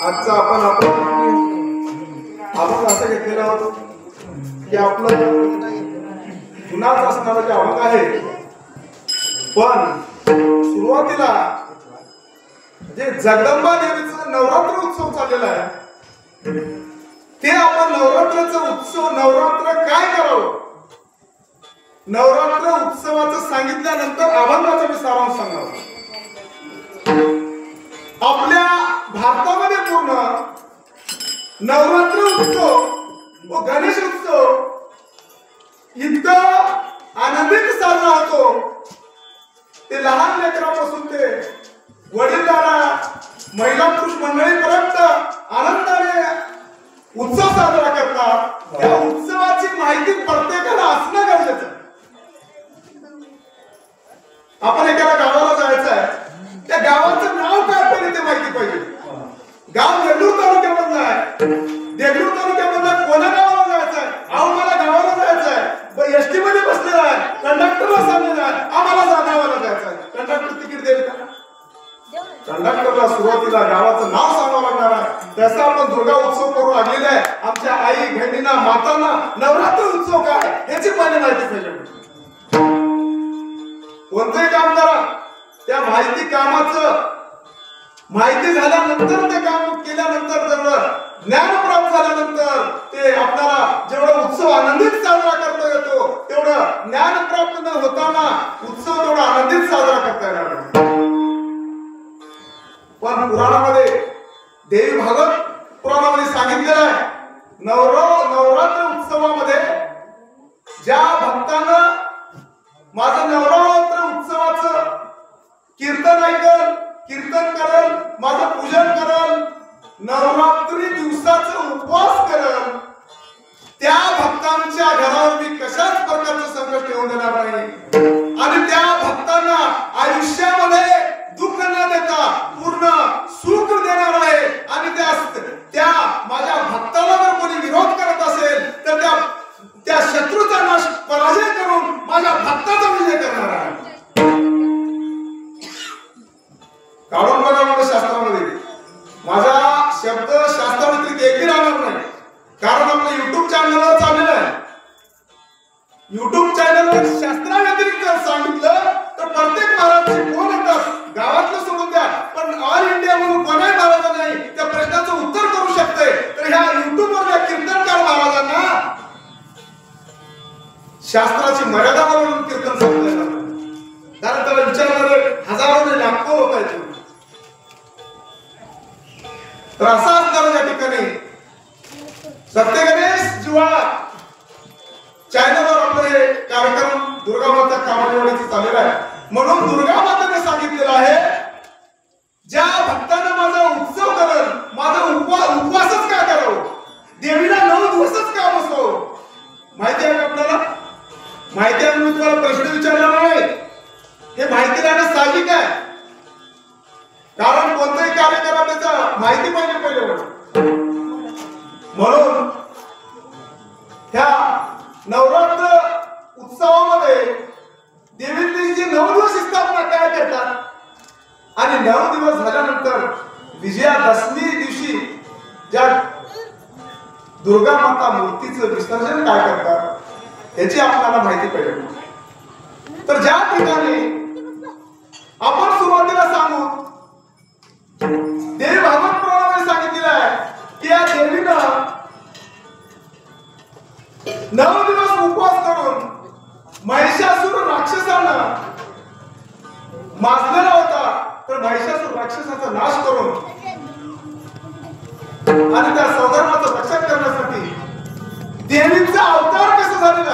आजचा आपण असं घेतलेलं आहोत की आपलं जुनाच असणारं जे अभंग आहे, पण सुरुवातीला जे जगदंबा देवीचं नवरात्र उत्सव चाललेला आहे, ते आपण नवरात्राचा उत्सव, नवरात्र काय करावं, नवरात्र उत्सवाचं सांगितल्यानंतर अभंगाचा मी सारांश सांगणार. आपल्या भारतामध्ये पूर्ण नवरात्र उत्सव व गणेश उत्सव इतका आनंदित साजरा होतो. ते लहान लेकरापासून ते वडीलधारा महिला पुरुष मंडळीपर्यंत आनंदाने उत्सव साजरा करतात. त्या उत्सवाची माहिती प्रत्येकाला असणं गरजेचं आहे. आपण एखाद्या गावाला जायचं आहे, त्या गावाचं नाव काय पण ते माहिती पाहिजे. गाव देगलूर तालुक्यामधलं आहे, देगलूर तालुक्यामधलं कोणा गावाला जायचं आहे, अहो मला गावाला जायचं आहे, एसटी मध्ये बसलेला आहे, कंडक्टरला सांगलेला आहे आम्हाला गावाला जायचं आहे, कंडक्टर तिकीट देईल का? कंडक्टरला सुरुवातीला गावाचं नाव सांगावं लागणार आहे. तसं आपण दुर्गा उत्सव करू लागलेला आहे. आमच्या आई बहिणींना, मातांना नवरात्र उत्सव काय याची पहिले माहिती पाहिजे. कोणतंही काम करा, त्या कामाचं माहिती झाल्यानंतर, ते काम केल्यानंतर, जेवढं ज्ञान प्राप्त झाल्यानंतर ते आपल्याला जेवढा उत्सव आनंदित साजरा करता येतो, तेवढं ज्ञान प्राप्त न होताना उत्सव तेवढा आनंदित साजरा करता येणार. पण पुराणामध्ये, देवी भागवत पुराणामध्ये सांगितलेलं आहे, नवरात्र उत्सवामध्ये ज्या भक्तानं माझं नवरात्र उत्सवाचं कीर्तन ऐकल, कीर्तन करल, माझं पूजन करल, नवरात्री दिवसाचा उपवास करल, त्या भक्तांच्या घरावर मी कशाच प्रकारचं संकट येऊन देणार नाही. आणि त्या भक्तांना आयुष्यामध्ये दुःख न देता पूर्ण सुख देणार आहे. आणि त्या माझ्या भक्ताला जर कोणी विरोध करत असेल तर त्या शत्रूचा नाश, पराजय करून माझ्या भक्ताचा विजय करणार आहे. काढून बघा मला शास्त्रामध्ये, माझा शब्द शास्त्राव्यतिरिक्त एकही राहणार नाही. कारण आपलं युट्यूब चॅनलवर चाललेलं आहे. युट्यूब चॅनलवर शास्त्राव्यतिरिक्त सांगितलं तर प्रत्येक महाराजचे फोन येतात, गावातलं सोडून द्या, पण ऑल इंडिया म्हणून कोणाही महाराज नाही त्या प्रश्नाचं उत्तर करू शकते. तर ह्या युट्यूबवरच्या कीर्तनकार महाराजांना शास्त्राची मर्यादा म्हणून कीर्तन सांगता येणार नाही. कारण त्याला विचारणारे हजारो नाही लाखो लोक आहेत. तर असा असणार या ठिकाणी सत्य गणेश जिव्हाळा चॅनलवर आपले हे कार्यक्रम दुर्गा माता कामाडीवाडीचे चाललेला आहे. म्हणून दुर्गा मातेने सांगितलेलं आहे, ज्या भक्तांना माझा उत्सव करेल, माझा उपवासच का करावं, देवीला 9 दिवसच का बसवावं. माहिती आहे का आपल्याला? माहिती आहे म्हणून तुम्हाला प्रश्न विचारला नाही. हे माहिती राहणं साहजिक आहे. कारण कोणतंही कार्य करा त्याचा माहिती पाहिजे पहिले. म्हणून ह्या नवरात्र उत्सवामध्ये देवीची जी 9 दिवस स्थापना काय करतात आणि 9 दिवस झाल्यानंतर विजयादशमी दिवशी ज्या दुर्गा माता मूर्तीचं विसर्जन काय करतात याची आपल्याला माहिती पाहिजे. तर ज्या ठिकाणी आपण सुरुवातीला सांगू, देवी भागवत पुराणामध्ये सांगितलेलं आहे की या देवीनं 9 दिवस उपवास करून महिषासुर राक्षसांना माजलेला होता. महिषासुर राक्षसाचा नाश करून आणि त्या स्वधर्माचं रक्षण करण्यासाठी देवीचा अवतार कसा झालेला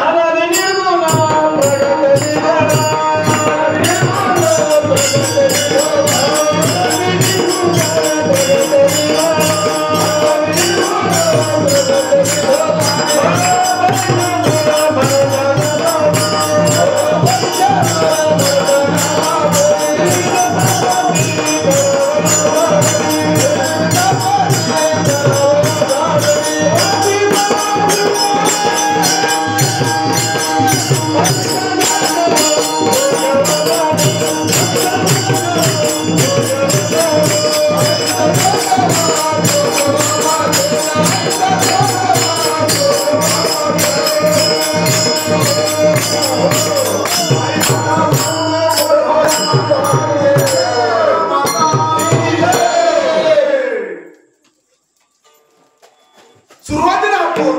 सुरुवातीला आपण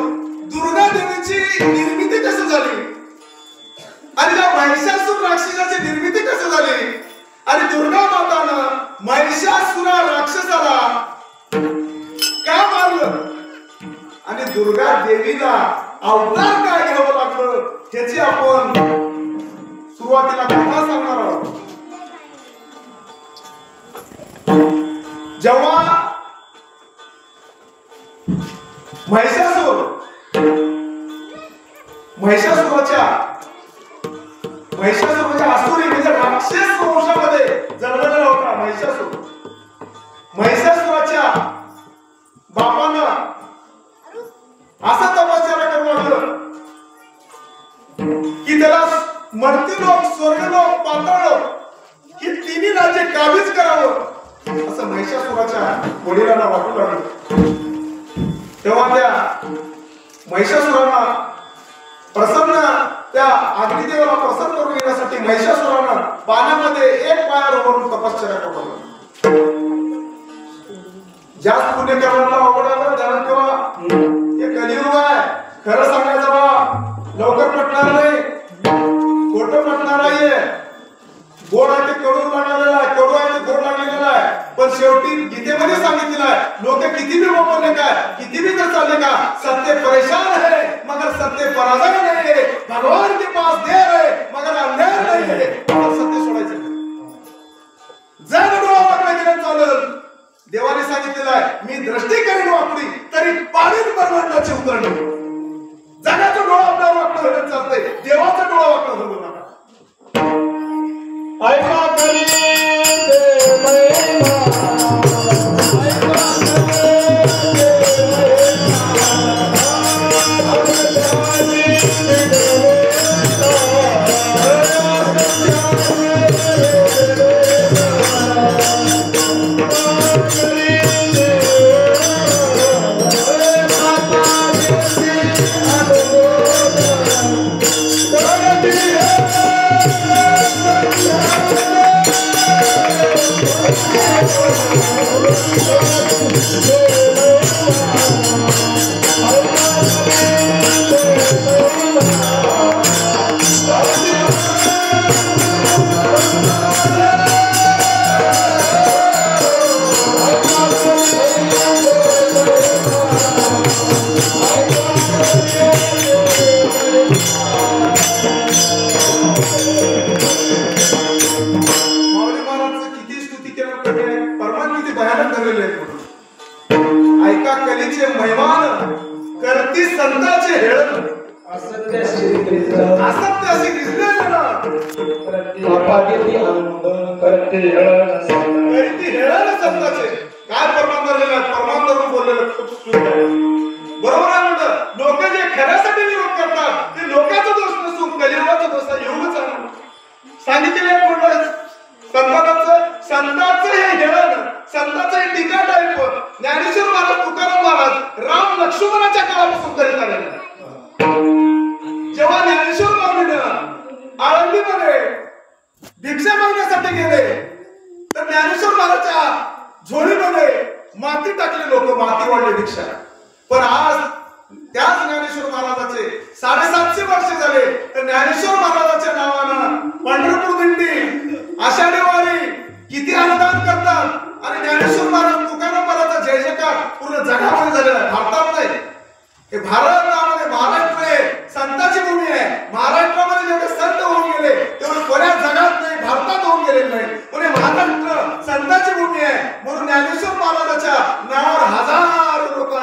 दुर्गा देवीची निर्मिती कशी झाली आणि त्या महिषासुर राक्षसाची निर्मिती कशी झाली आणि दुर्गा मातानं महिषासुर राक्षसाला का मारलं आणि दुर्गा देवीला अवतार काय घ्यावं लागलं त्याची आपण सुरुवातीला कथा सांगणार आहोत. जेव्हा महिषासुराच्या असुरी म्हणजे राक्षस वंशामध्ये जन्मलेला होता महिषासुर. महिषासुराच्या बापानं असा तपश्चर्या करू लागलं की त्याला मर्त्यलोक, स्वर्गलोक, पाताळलोक ही तिन्ही राज्ये काबीज करावं असं महिषासुराच्या वडिलांना वाटू लागलं. तेव्हा त्या महिषासुरांना प्रसन्न त्या अग्निदेवाला प्रसन्न करून येण्यासाठी महिषासुरानं पाण्यामध्ये एक पायावर उभारून तपश्चर्या करू. जास्त पुण्य करण्याला आवडायला ध्यानात ठेवा, हे कलियुग आहे. खरं सांगायचं बा लवकर पटणार नाही, खोटं पटणार नाहीये. गोड आहे ते कडू लागलेलं आहे, कडू आहे ते गोड लागलेलं आहे. पण शेवटी गीतेमध्ये सांगितलेलं आहे लोक किती भी बोलले काय, किती भी जर चालले का, सत्य परेशान है मगर सत्य पराजय नहीं है. भगवान के पास देर है मगर अंधेर नहीं है. सत्य सोडायचं जर डोळा वाकडा केला चालेल. देवाने सांगितलेलं आहे मी दृष्टी करीन वाकडी तरी पाणीच ब्रह्मांडाची उतरणी. जगाचा डोळा आपला वाकडा होण्यात चालतंय, देवाचा डोळा वाकडा होऊ नका. ऐका तरी ऐका कलीचे महिमान करती संतांचे हेळण. असत्याशी दिसले ना करती हेळण संतांचे. काय प्रमाण धरलेलं, प्रमाण धरून बोललेलं खूप सुंदर आहे. बरोबर आहे म्हणलं. लोक जे खऱ्यासाठी विरोध करतात ते लोकांचा दोष नसून कलियुगाचा दोष आहे. एवढंच आहे सांगितलेलं आहे. म्हणलं संतांचं हे हेळण, संतांचं हे टीका टाईप ज्ञानेश्वर महाराज, तुकाराम महाराज, राम लक्ष्मणाच्या काळापासून करीत आलेलं. जेव्हा ज्ञानेश्वर माऊलीनं आळंदीमध्ये भिक्षा मागण्यासाठी गेले तर ज्ञानेश्वर महाराजच्या झोळीमध्ये माती टाकले लोक, माती वाढले भिक्षा. पण आज त्याच ज्ञानेश्वर महाराजाचे 750 वर्ष झाले तर ज्ञानेश्वर महाराजाच्या नावानं पंढरपूर दिंडी, आषाढी वारी किती अनुदान हे भारतामध्ये महाराष्ट्र आहे, संतांची भूमी आहे. महाराष्ट्रामध्ये जेवढे संत होऊन गेले तेवढे कोण्या जगात नाही, भारतात होऊन गेलेले नाही. म्हणजे महाराष्ट्र संतांची भूमी आहे. म्हणून ज्ञानेश्वर महाराजाच्या नावावर हजारो लोक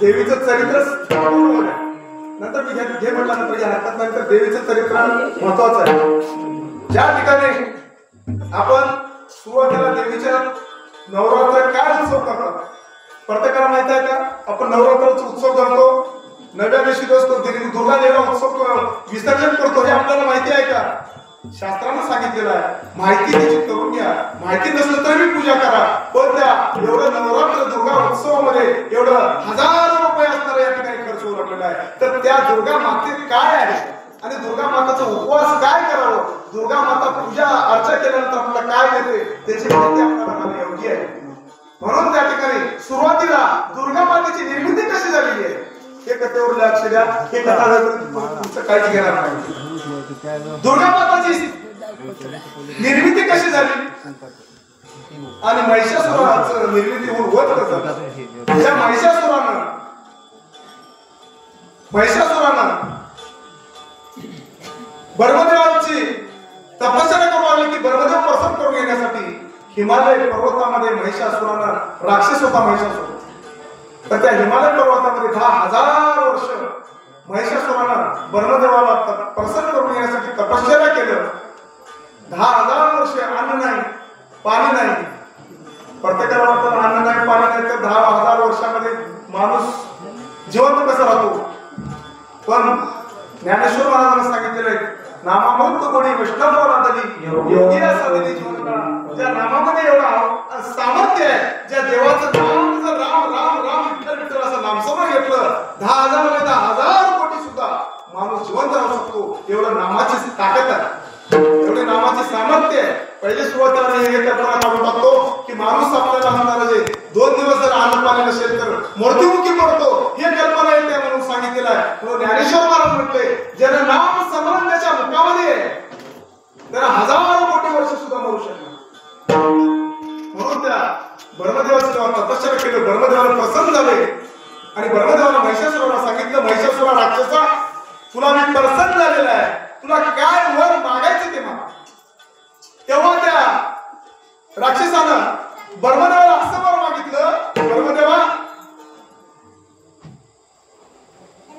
देवीचं चरित्र नंतर मी घे म्हटलं नंतर या हातात नंतर देवीचं चरित्र महत्वाचं आहे. ज्या ठिकाणी आपण सुरुवातीला देवीच्या नवरात्र काय उत्सव करतात प्रत्येकाला माहित आहे का? आपण नवरात्राचा उत्सव करतो, नव्या दिवशी दुर्गा देवीला उत्सव विसर्जन करतो, हे आपल्याला माहिती आहे का? शास्त्रानं सांगितलेलं आहे. माहिती त्याची करून घ्या, माहिती नसलं तरी पूजा करा. पण त्या एवढं नवरात्र दुर्गा उत्सवामध्ये एवढं हजारो रुपये असणारा या ठिकाणी खर्च होऊ लागलेला आहे. तर त्या दुर्गा माते काय आहे आणि दुर्गा माताचा उपवास काय करावं, दुर्गा माता पूजा अर्चा केल्यानंतर आपल्याला काय मिळते त्याची माहिती आपल्याला योग्य आहे. म्हणून त्या ठिकाणी सुरुवातीला दुर्गा मातेची निर्मिती कशी झालेली आहे हे कथेवर लक्ष द्या. हे कथा तुमचं काहीच घेणार नाही. दुर्गा माताची निर्मिती कशी झाली आणि महिषासुराचं निर्मिती होऊन वध कसं झालं. त्या महिषासुरानं ब्रह्मदेवाची तपश्चर्या करू लागली की ब्रह्मदेव प्रसन्न करून घेण्यासाठी हिमालय पर्वतामध्ये महिषासुरानं राक्षस होता महिषासुर. तर त्या हिमालय पर्वतामध्ये 10,000 वर्ष महिषासुरानं ब्रह्मदेवाला प्रसन्न करून घेण्यासाठी तपश्चर्या केलं. 10,000 वर्ष अन्न नाही पाणी नाही. प्रत्येकाला वाटतं अन्न नाही पाणी नाही तर 10,000 वर्षामध्ये माणूस जिवंत कसा राहतो. पण ज्ञानेश्वर महाराजांना सांगितलेलं आहे नामामृत कोणी वैष्णव राधली योगी साधली जीवनकाळ. ज्या नामामध्ये एवढा सामर्थ्य आहे, ज्या देवाचं नाम जर राम राम राम विठ्ठल विठ्ठल असं नामस्मरण घेतलं 10,000 नाही 10,000 कोटी सुद्धा माणूस जिवंत राहू शकतो. एवढं नामाची ताकद आहे, एवढे नामाची सामर्थ्य आहे. पहिले सुरुवातीला मी हे कल्पना काढून टाकतो की माणूस आपल्याला म्हणणार आहे 2 दिवस जर अन्न पाणी नसेल तर मृत्युमुखी पडतो. हे कल्पना येते म्हणून सांगितलेलं आहे. म्हणून ज्ञानेश्वर महाराज म्हटले ज्यानं नाम स्मरण त्याच्या मुखामध्ये आहे त्याला 1000 कोटी वर्ष सुद्धा मरू शकणार. म्हणून त्या ब्रह्मदेवाचं जेव्हा तपश्चर्या केलं ब्रह्मदेवाला प्रसन्न झाले आणि ब्रह्मदेवाला महिषासुराला सांगितलं महिषासुरा राक्षसा तुला मी प्रसन्न झालेला आहे, तुला काय वर मागायचं ते माग. तेव्हा त्या राक्षसानं ब्रह्मदेवाला असं वर मागितलं ब्रह्मदेवा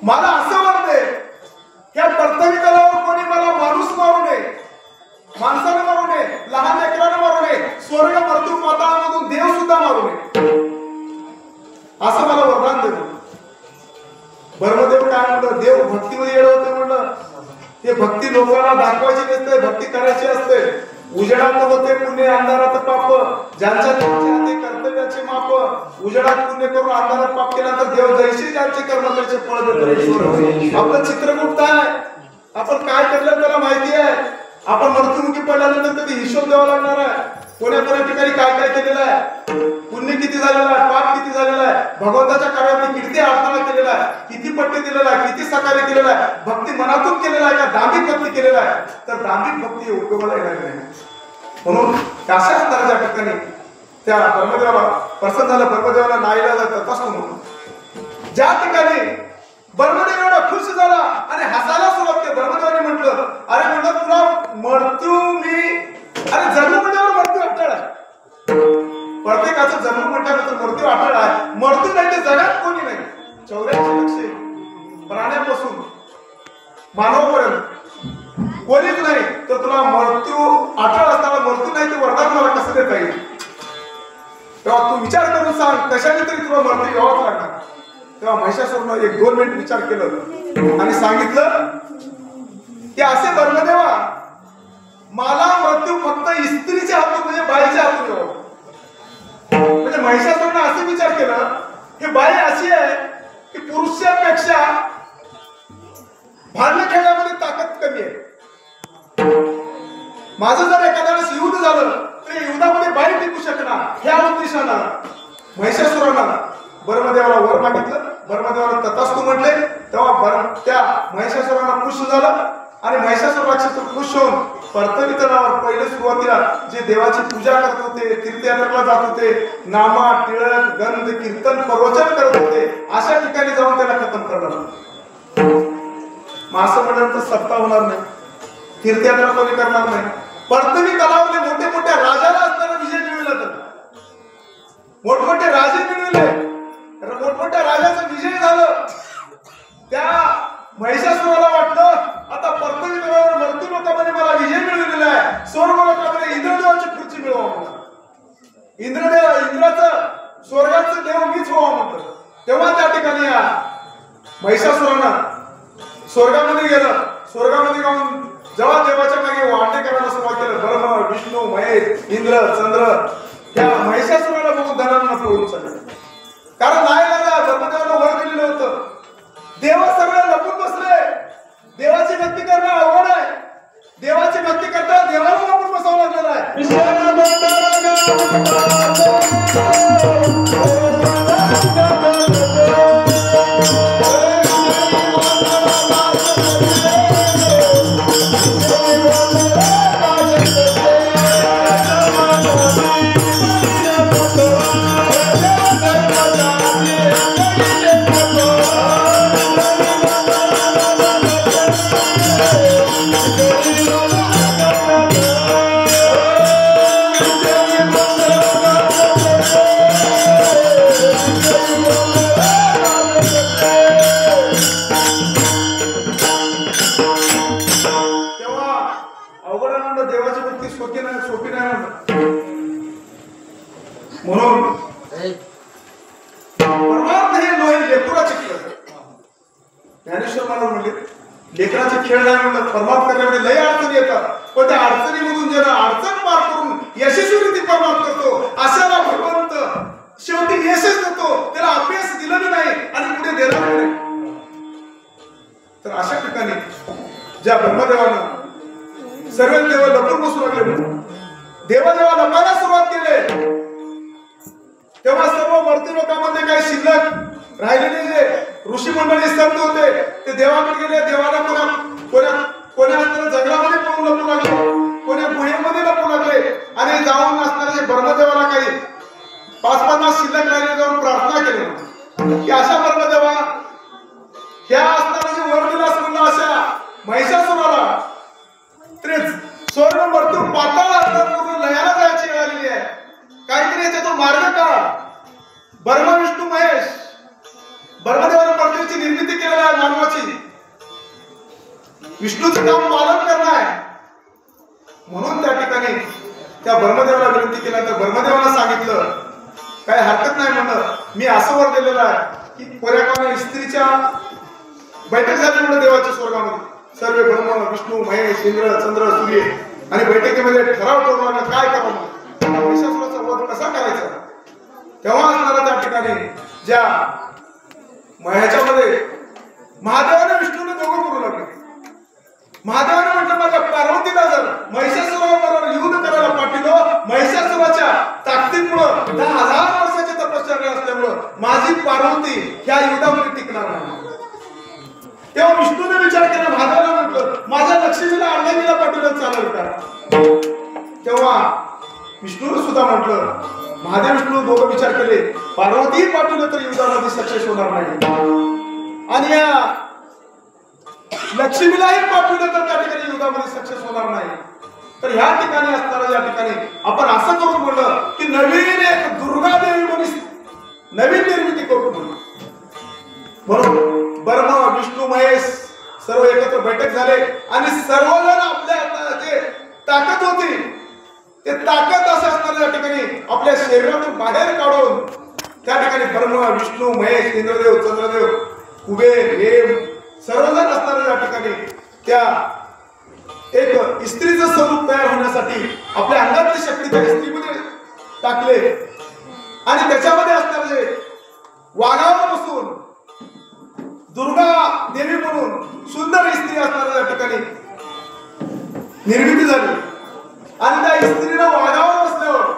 मला असं वर दे या पृथ्वी तलावर कोणी मला माणूस मारू नये, माणसानं मारू नये, लहान लेकरानं मारू नये, स्वर्ग मृत्यू पाताळामधून देव सुद्धा मारू नये असं मला वरदान दे. ब्रह्मदेव काय म्हणलं देव भक्तीमध्ये येणं होते म्हणलं. हे भक्ती लोकांना दाखवायची नसते, भक्ती करायची असते. उजेडात होते पुण्य अंधारात पाप, ज्यांच्या ते कर्तव्याचे माप. उजेडात पुण्य करून अंधारात पाप केल्यानंतर देव जैसे ज्यांचे कर्म त्याचे फळ देतो. आपलं चित्रगुप्त आहे, आपण काय केलं त्याला माहिती आहे. आपण मृत्युमुखी पडल्यानंतर कधी हिशोब द्यावा लागणार आहे. कोण्या ठिकाणी काय काय केलेलं आहे, पुण्य किती झालेलं आहे, पाप किती झालेलं आहे, भगवंताच्या कार्यात किती अडथळा केलेला आहे, किती पट्टे दिलेला आहे, किती सहकार्य केलेलं आहे, भक्ती मनातून केलेला आहे का दांभिक भक्ती केलेला आहे. तर दांभिक भक्ती उपयोगाला येणार नाही. म्हणून अशा स्तराच्या ठिकाणी त्या ब्रह्मदेवाला प्रसन्न झालं. ब्रह्मदेवाला नाईलाज तथास्तु म्हणून ज्या ठिकाणी ब्रह्मदेव एवढा खुश झाला आणि हसायला सुरुवात केली. ब्रह्मदेवाने म्हटलं अरे म्हणलं तुला मृत्यू मी अरे जन्म म्हटल्यावर मृत्यू अटळ आहे. प्रत्येकाचा जन्म म्हटल्यानंतर मृत्यू अटळ आहे. मृत्यू नाही ते जगात कोणी नाही. 84 लक्ष प्राण्यापासून मानवापर्यंत कोणीच नाही. तर तुला मृत्यू अटळ असताना मृत्यू नाही ते वरदान मला कसं देता येईल. तेव्हा तू विचार करून सांग कशाने तरी तुला मृत्यू यावाच लागणार. तेव्हा महिषासुरानं 1-2 मिनिट विचार केलं आणि सांगितलं की असे ब्रह्मदेवा मला मृत्यू फक्त स्त्रीच्या हातून म्हणजे बाईच्या हातून यावं. म्हणजे महिषासुरानं असे विचार केला की बाई अशी आहे की पुरुषापेक्षा भांडण खेळण्यामध्ये ताकद कमी आहे. माझं जर एखाद्या वेळेस युद्ध झालं तर युद्धामध्ये बाई टिकू शकणार. ह्या उद्देशानं महिषासुरानं ब्रह्मदेवाला वर मागितलं. ब्रह्मदेवाला तथास्तु म्हटले. तेव्हा त्या महिषासुरानं खुश झालं आणि महिषासुर राक्षस खुश होऊन पृथ्वी तलावर पहिले सुरुवातीला जे देवाची पूजा करत होते, तीर्थयात्रेला जात होते, नामा टिळक गंध कीर्तन प्रवचन करत होते, अशा ठिकाणी जाऊन त्याला खतम करणार. असं म्हटल्यानंतर सत्ता होणार नाही, तीर्थयात्रा कोणी करणार नाही. पृथ्वी तलावले मोठे मोठ्या राजाला असताना विजय मिळवला. तर मोठमोठे राजे मिळवले, मोठमोठ्या राजाचा विजय झालं. त्या महिषासुराला वाटलं आता पृथ्वी तलावर मृत्यू लोकांमध्ये मला विजय मिळवलेला आहे, स्वर्ग लोकांमध्ये इंद्रदेवाची खुर्ची मिळवा म्हणतात. इंद्राचं स्वर्गाचं देव मीच व्हावा म्हणतात. तेव्हा त्या ठिकाणी महिषासुरानं स्वर्गामध्ये गेलं. स्वर्गामध्ये जाऊन जेव्हा देवाच्या मागे वाटे करायला सुरुवात केलं, ब्रह्म विष्णू महेश इंद्र चंद्र त्या महिषासुराला बघून धनांना पळून चालले. कारण नाही ब्रह्मदेवाला वर दिलेलं होतं. देव सगळं लपून बसले. देवाची भक्ती कर म्हणून परमार्थ हे लोहे लेकराचे खेळ. ज्ञानेश्वर महाराज म्हणले लेकराचे खेळ नाही म्हणलं. परमार्थ करण्यामध्ये लय अडचणी येतात, पण त्या अडचणीमधून ज्याला अडचण पार करून यशस्वी परमार्थ करतो अशाला भगवंत शेवटी यशच देतो. त्याला अभ्यास दिलं नाही आणि पुढे देणार नाही. तर अशा ठिकाणी ज्या ब्रह्मदेवानं सर्व देव लपून बसू लागले, देवा जेव्हा लपायला सुरुवात केली तेव्हा सर्व वर्ती लोकांमध्ये काही शिल्लक राहिलेले जे ऋषी मंडळी संत होते ते देवाकडे गेले. देवाला कोण्या असताना जंगलामध्ये पळून लपू लागले, कोण्या गुहेमध्ये लपू लागले आणि जाऊन असताना जे ब्रह्मदेवाला काही 5-50 शिल्लक राहिले जाऊन प्रार्थना केली की अशा ब्रह्मदेवा ह्या असताना जे वर दिलास म्हणलं अशा महिषासुराला तरी स्वर्ग मृत्यू पाताळ पूर्ण लयाला जायची वेळ आलेली आहे. काहीतरी याच्यातून मार्ग का? ब्रह्मा विष्णू महेश ब्रह्मदेवाने पृथ्वीची निर्मिती केलेली आहे मानवाची. विष्णूचं काम पालन करणं आहे. म्हणून त्या ठिकाणी त्या ब्रह्मदेवाला विनंती केला तर ब्रह्मदेवाला सांगितलं काय हरकत नाही म्हणलं, मी असं वर दिलेलं आहे की पर्याकाने स्त्रीच्या बैठक झाली म्हणून देवाच्या स्वर्गामध्ये सर्व ब्रह्म विष्णू महेश इंद्र चंद्र सूर्य आणि बैठकीमध्ये ठराव करून काय करावं महिषासुराचा वध कसा करायचा. तेव्हा असणारा त्या ठिकाणी ज्या ह्याच्यामध्ये महादेवाने विष्णूने दोघं करू लागले. महादेवाने म्हटलं माझ्या पार्वतीला जर महिषासुराबरोबर युद्ध करायला पाठवलं, महिषासुराच्या ताकदीमुळं 10,000 वर्षाची तपश्चर्या असल्यामुळं माझी पार्वती ह्या युद्धामध्ये टिकणार नाही. तेव्हा विष्णूने विचार केला, महादेवाला म्हटलं माझ्या लक्ष्मीला अर्धांगीला पाठवलं चालेल का? तेव्हा विष्णूने सुद्धा म्हटलं, महादेव विष्णू दोघं विचार केले पार्वती पाठवलं तर युद्धामध्ये सक्सेस होणार नाही आणि या लक्ष्मीलाही पाठवलं तर त्या ठिकाणी युद्धामध्ये सक्सेस होणार नाही. तर ह्या ठिकाणी असताना या ठिकाणी आपण असं करून म्हणलं की नवीन एक दुर्गा देवी म्हणून नवीन निर्मिती करू म्हणून ब्रह्मा विष्णू महेश सर्व एकत्र बैठक झाले आणि सर्वजण आपल्या जे ताकद होती ते ताकद असं असताना या ठिकाणी आपल्या शरीरातून बाहेर काढून त्या ठिकाणी ब्रह्मा विष्णू महेश इंद्रदेव चंद्रदेव कुबेर हेम सर्वजण असताना या ठिकाणी त्या एक स्त्रीचं स्वरूप तयार होण्यासाठी आपल्या अंगातली शक्ती त्या स्त्रीमध्ये टाकले आणि त्याच्यामध्ये असणारे जे वाघावर बसून दुर्गा देवी म्हणून सुंदर स्त्री असणाऱ्या या ठिकाणी निर्मिती झाली आणि त्या स्त्रीला वाघावर बसल्यावर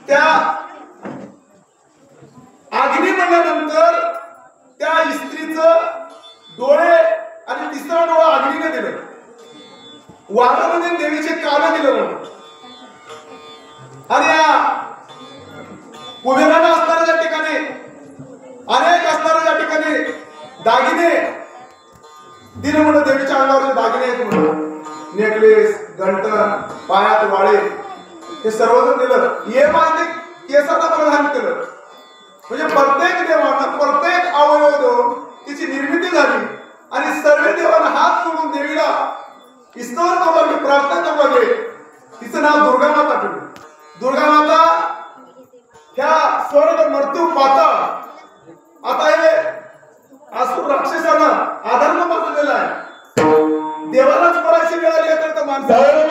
त्या अग्नी म्हणल्यानंतर त्या स्त्रीचं डोळे आणि तिसरा डोळा अग्नीने दिलं, वाघामध्ये देवीचे कान दिलं आणि या कुबेराला असणाऱ्या या ठिकाणी अनेक असणाऱ्या या ठिकाणी दागिने दिले म्हणून देवीच्या अंगावर दागिने आहेत म्हणून नेकलेस गंटन पायात वाळे हे सर्वजण दिलं. हे माहिती केसाला प्रधान केलं म्हणजे प्रत्येक देवानं प्रत्येक अवयव देऊन तिची निर्मिती झाली आणि सर्व देवांना हात जोडून देवीला स्तवन करू लागले, प्रार्थना करू लागले. तिचं नाव दुर्गा माता ठेवलं. दुर्गा माता ह्या स्वर्ग मृत्यू पाताळ आता हे असुर राक्षसांना आधार मानलेला आहे. देवालाच परायची वेळ आली तर माणसाला